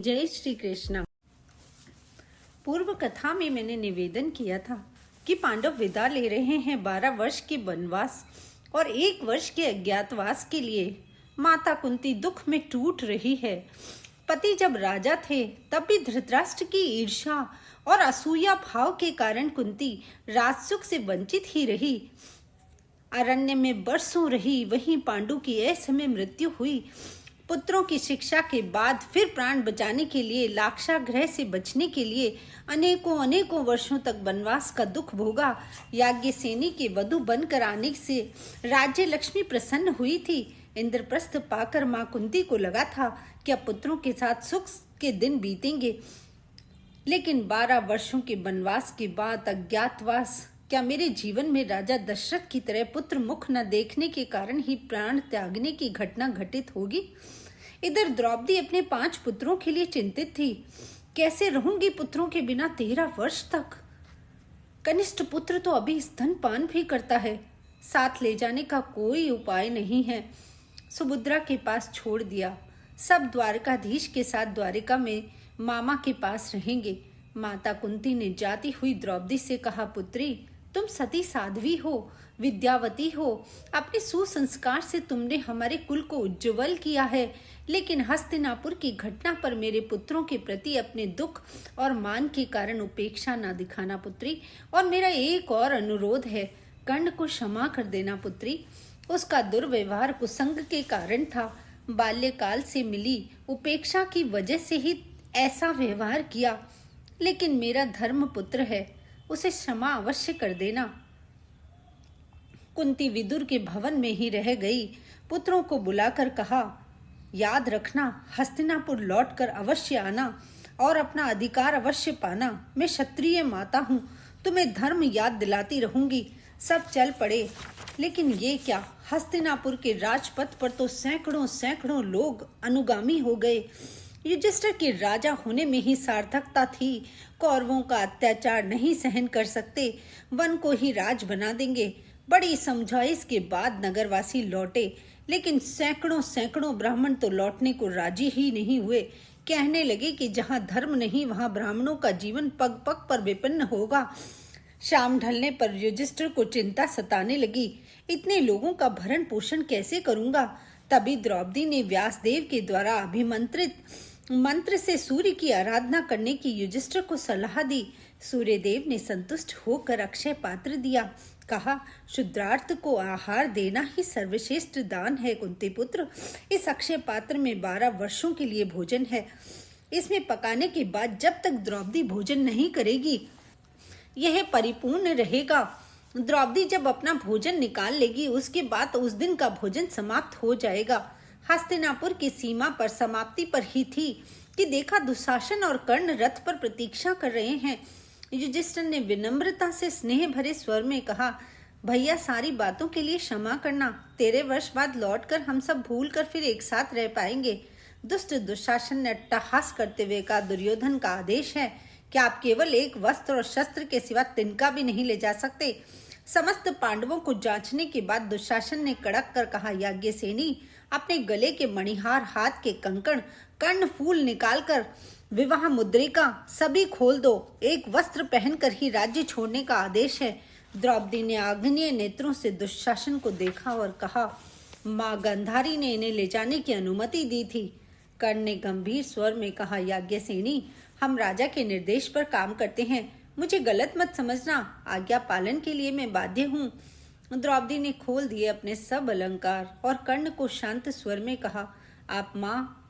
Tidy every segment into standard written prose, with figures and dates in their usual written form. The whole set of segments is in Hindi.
जय श्री कृष्ण। पूर्व कथा में मैंने निवेदन किया था कि पांडव विदा ले रहे हैं 12 वर्ष के वनवास और 1 वर्ष के अज्ञातवास के लिए। माता कुंती दुख में टूट रही है। पति जब राजा थे तब भी धृतराष्ट्र की ईर्ष्या और असूया भाव के कारण कुंती राजसुख से वंचित ही रही। अरण्य में बरसों रही, वहीं पांडु की असमय मृत्यु हुई। पुत्रों की शिक्षा के बाद फिर प्राण बचाने के लिए, लाक्षागृह से बचने के लिए अनेकों वर्षों तक वनवास का दुख भोगा। याज्ञसेनी के वधु बनकर आने से राज्य लक्ष्मी प्रसन्न हुई थी। इंद्रप्रस्थ पाकर मां कुंती को लगा था कि अब पुत्रों के साथ सुख के दिन बीतेंगे, लेकिन 12 वर्षों के वनवास के बाद अज्ञातवास, क्या मेरे जीवन में राजा दशरथ की तरह पुत्र मुख न देखने के कारण ही प्राण त्यागने की घटना घटित होगी? इधर द्रौपदी अपने 5 पुत्रों के लिए चिंतित थी। कैसे रहूंगी पुत्रों के बिना 13 वर्ष तक? कनिष्ठ पुत्र तो अभी स्तनपान भी करता है, साथ ले जाने का कोई उपाय नहीं है। सुभद्रा के पास छोड़ दिया। सब द्वारकाधीश के साथ द्वारिका में मामा के पास रहेंगे। माता कुंती ने जाती हुई द्रौपदी से कहा, पुत्री, तुम सती साध्वी हो, विद्यावती हो। अपने सुसंस्कार से तुमने हमारे कुल को उज्जवल किया है, लेकिन हस्तिनापुर की घटना पर मेरे पुत्रों के प्रति अपने दुख और मान के कारण उपेक्षा ना दिखाना पुत्री। और मेरा एक और अनुरोध है, कर्ण को क्षमा कर देना पुत्री। उसका दुर्व्यवहार कुसंग के कारण था। बाल्यकाल से मिली उपेक्षा की वजह से ही ऐसा व्यवहार किया, लेकिन मेरा धर्म पुत्र है, उसे क्षमा अवश्य कर देना। कुंती विदुर के भवन में ही रह गई। पुत्रों को बुलाकर कहा, याद रखना, हस्तिनापुर लौटकर अवश्य आना और अपना अधिकार अवश्य पाना। मैं क्षत्रिय माता हूँ, तुम्हें धर्म याद दिलाती रहूंगी। सब चल पड़े, लेकिन ये क्या, हस्तिनापुर के राजपथ पर तो सैकड़ों लोग अनुगामी हो गए। युधिष्ठिर के राजा होने में ही सार्थकता थी। कौरवों का अत्याचार नहीं सहन कर सकते, वन को ही राज बना देंगे। बड़ी समझाइश के बाद नगरवासी लौटे, लेकिन सैकड़ों ब्राह्मण तो लौटने को राजी ही नहीं हुए। कहने लगे कि जहाँ धर्म नहीं वहाँ ब्राह्मणों का जीवन पग पग पर विपन्न होगा। शाम ढलने पर युधिष्ठिर को चिंता सताने लगी, इतने लोगों का भरण पोषण कैसे करूंगा? तभी द्रौपदी ने व्यासदेव के द्वारा अभिमंत्रित मंत्र से सूर्य की आराधना करने की युधिष्ठिर को सलाह दी। सूर्यदेव ने संतुष्ट होकर अक्षय पात्र दिया। कहा, शुद्रार्थ को आहार देना ही सर्वश्रेष्ठ दान है कुंती पुत्र। इस अक्षय पात्र में 12 वर्षों के लिए भोजन है। इसमें पकाने के बाद जब तक द्रौपदी भोजन नहीं करेगी, यह परिपूर्ण रहेगा। द्रौपदी जब अपना भोजन निकाल लेगी, उसके बाद उस दिन का भोजन समाप्त हो जाएगा। हस्तिनापुर की सीमा पर समाप्ति पर ही थी कि देखा, दुशासन और कर्ण रथ पर प्रतीक्षा कर रहे हैं। युधिष्ठिर ने विनम्रता से स्नेह भरे स्वर में कहा, भैया, सारी बातों के लिए क्षमा करना। 13 वर्ष बाद लौटकर हम सब भूल कर फिर एक साथ रह पाएंगे। दुष्ट दुशासन ने अट्टहास करते हुए कहा, दुर्योधन का आदेश है कि आप केवल एक वस्त्र और शस्त्र के सिवा तिनका भी नहीं ले जा सकते। समस्त पांडवों को जांचने के बाद दुशासन ने कड़क कर कहा, याज्ञसेनी, अपने गले के मणिहार, हाथ के कंकण, कर्णफूल निकालकर विवाह मुद्रिका सभी खोल दो। एक वस्त्र पहनकर ही राज्य छोड़ने का आदेश है। द्रौपदी ने आग्नेय नेत्रों से दुशासन को देखा और कहा, माँ गांधारी ने इन्हें ले जाने की अनुमति दी थी। कर्ण ने गंभीर स्वर में कहा, याज्ञसेनी, हम राजा के निर्देश पर काम करते हैं, मुझे गलत मत समझना। आज्ञा पालन के लिए मैं बाध्य हूँ। द्रौपदी ने खोल दिए अपने सब अलंकार और कर्ण को शांत स्वर में कहा, आप माँ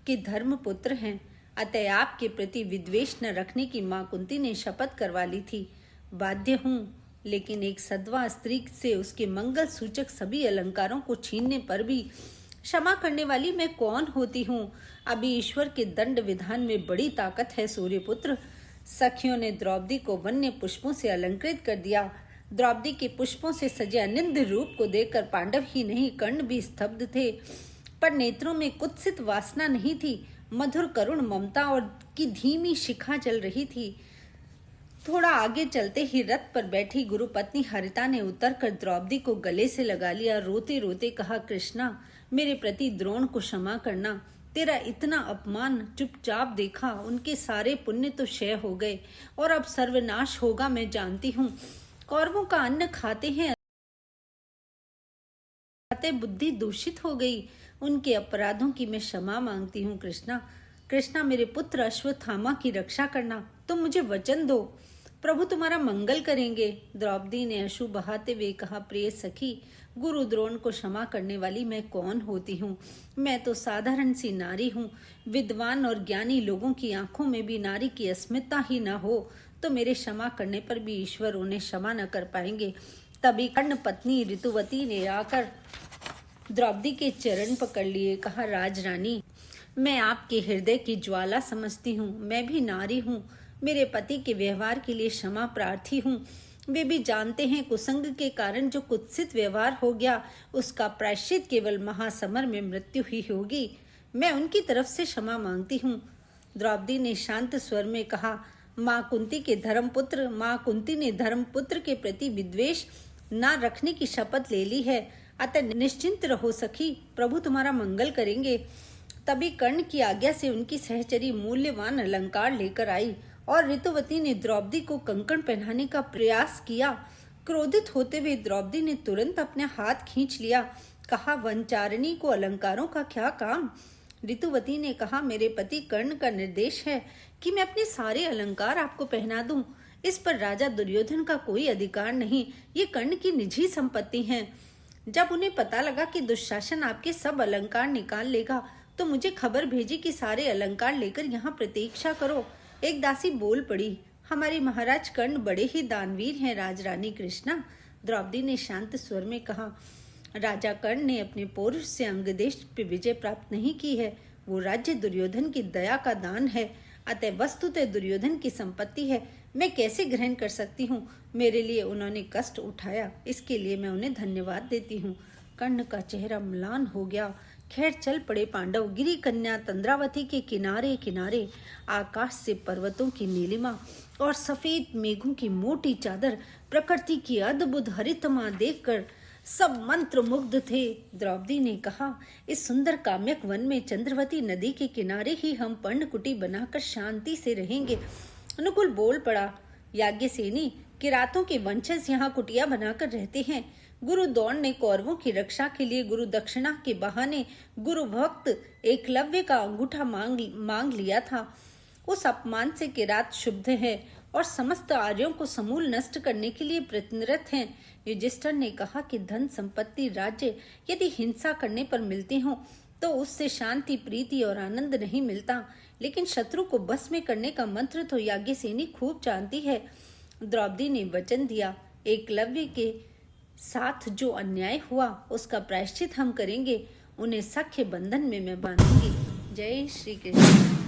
के धर्म पुत्र हैं, अतः आपके प्रति विद्वेष न रखने की माँ कुंती ने शपथ करवा ली थी। बाध्य हूँ, लेकिन एक सद्वा स्त्री से उसके मंगल सूचक सभी अलंकारों को छीनने पर भी क्षमा करने वाली मैं कौन होती हूँ? अभी ईश्वर के दंड विधान में बड़ी ताकत है सूर्यपुत्र। सखियों ने द्रौपदी को वन्य पुष्पों से अलंकृत कर दिया। द्रौपदी के पुष्पों से सजे अनिंद रूप को देखकर पांडव ही नहीं, कर्ण भी स्तब्ध थे। पर नेत्रों में कुत्सित वासना नहीं थी, मधुर करुण ममता और की धीमी शिखा जल रही थी। थोड़ा आगे चलते ही रथ पर बैठी गुरुपत्नी हरिता ने उतरकर द्रौपदी को गले से लगा लिया। रोते रोते कहा, कृष्णा, मेरे प्रति द्रोण को क्षमा करना। तेरा इतना अपमान चुपचाप देखा, उनके सारे पुण्य तो क्षय हो गए और अब सर्वनाश होगा। मैं जानती हूँ कौरवों का अन्न खाते हैं बुद्धि दूषित हो गई। उनके अपराधों की मैं क्षमा मांगती हूँ। कृष्णा, कृष्णा, मेरे पुत्र अश्वत्थामा की रक्षा करना। तुम मुझे वचन दो, प्रभु तुम्हारा मंगल करेंगे। द्रौपदी ने अश्रु बहाते हुए कहा, प्रिय सखी, गुरु द्रोण को क्षमा करने वाली मैं कौन होती हूँ? मैं तो साधारण सी नारी हूँ। विद्वान और ज्ञानी लोगों की आंखों में भी नारी की अस्मिता ही न हो तो मेरे क्षमा करने पर भी ईश्वर उन्हें क्षमा न कर पाएंगे। तभी कर्ण पत्नी ऋतुवती ने आकर द्रौपदी के चरण पकड़ लिए, कहा, राजरानी, मैं आपके हृदय की ज्वाला समझती हूँ। मैं भी नारी हूँ, मेरे पति के व्यवहार के लिए क्षमा प्रार्थी हूँ। वे भी जानते हैं कुसंग के कारण जो कुत्सित व्यवहार हो गया उसका प्रायश्चित केवल महासमर में मृत्यु ही होगी। मैं उनकी तरफ से क्षमा मांगती हूँ। द्रौपदी ने शांत स्वर में कहा, माँ कुंती ने धर्मपुत्र के प्रति विद्वेष न रखने की शपथ ले ली है, अतः निश्चिंत रहो सखी, प्रभु तुम्हारा मंगल करेंगे। तभी कर्ण की आज्ञा से उनकी सहचरी मूल्यवान अलंकार लेकर आई और ऋतुवती ने द्रौपदी को कंकण पहनाने का प्रयास किया। क्रोधित होते हुए द्रौपदी ने तुरंत अपने हाथ खींच लिया। कहा, वनचारिणी को अलंकारों का क्या काम? ऋतुवती ने कहा, मेरे पति कर्ण का निर्देश है कि मैं अपने सारे अलंकार आपको पहना दूं। इस पर राजा दुर्योधन का कोई अधिकार नहीं, ये कर्ण की निजी संपत्ति है। जब उन्हें पता लगा कि दुशासन आपके सब अलंकार निकाल लेगा तो मुझे खबर भेजी कि सारे अलंकार लेकर यहाँ प्रतीक्षा करो। एक दासी बोल पड़ी, हमारे महाराज कर्ण बड़े ही दानवीर हैं राजरानी कृष्णा। द्रौपदी ने शांत स्वर में कहा, राजा कर्ण ने अपने पौरुष से अंगदेश पे विजय प्राप्त नहीं की है। वो राज्य दुर्योधन की दया का दान है, अतः वस्तुतः दुर्योधन की संपत्ति है। मैं कैसे ग्रहण कर सकती हूँ? मेरे लिए उन्होंने कष्ट उठाया, इसके लिए मैं उन्हें धन्यवाद देती हूँ। कर्ण का चेहरा म्लान हो गया। खैर, चल पड़े पांडव। गिरी कन्या तंद्रावती के किनारे किनारे आकाश से पर्वतों की नीलिमा और सफेद मेघों की मोटी चादर, प्रकृति की अद्भुत हरितमा देखकर सब मंत्र मुग्ध थे। द्रौपदी ने कहा, इस सुंदर काम्यक वन में चंद्रवती नदी के किनारे ही हम पर्णकुटी बनाकर शांति से रहेंगे। अनुकूल बोल पड़ा, याज्ञसेनी, किरातों के वंशज यहाँ कुटिया बनाकर रहते हैं। गुरु द्रोण ने कौरवों की रक्षा के लिए गुरु दक्षिणा के बहाने गुरु भक्त एकलव्य का अंगूठा मांग लिया था। उस अपमान से किरात शुद्ध है और समस्त आर्यों को समूल नष्ट करने के लिए प्रयत्नरत हैं। युधिष्ठिर ने कहा कि धन संपत्ति राज्य यदि हिंसा करने पर मिलते हों तो उससे शांति, प्रीति और आनंद नहीं मिलता, लेकिन शत्रु को बस में करने का मंत्र तो याज्ञसेनी खूब जानती है। द्रौपदी ने वचन दिया, एकलव्य के साथ जो अन्याय हुआ उसका प्रायश्चित हम करेंगे। उन्हें सख्य बंधन में मैं बांधूंगी। जय श्री कृष्ण।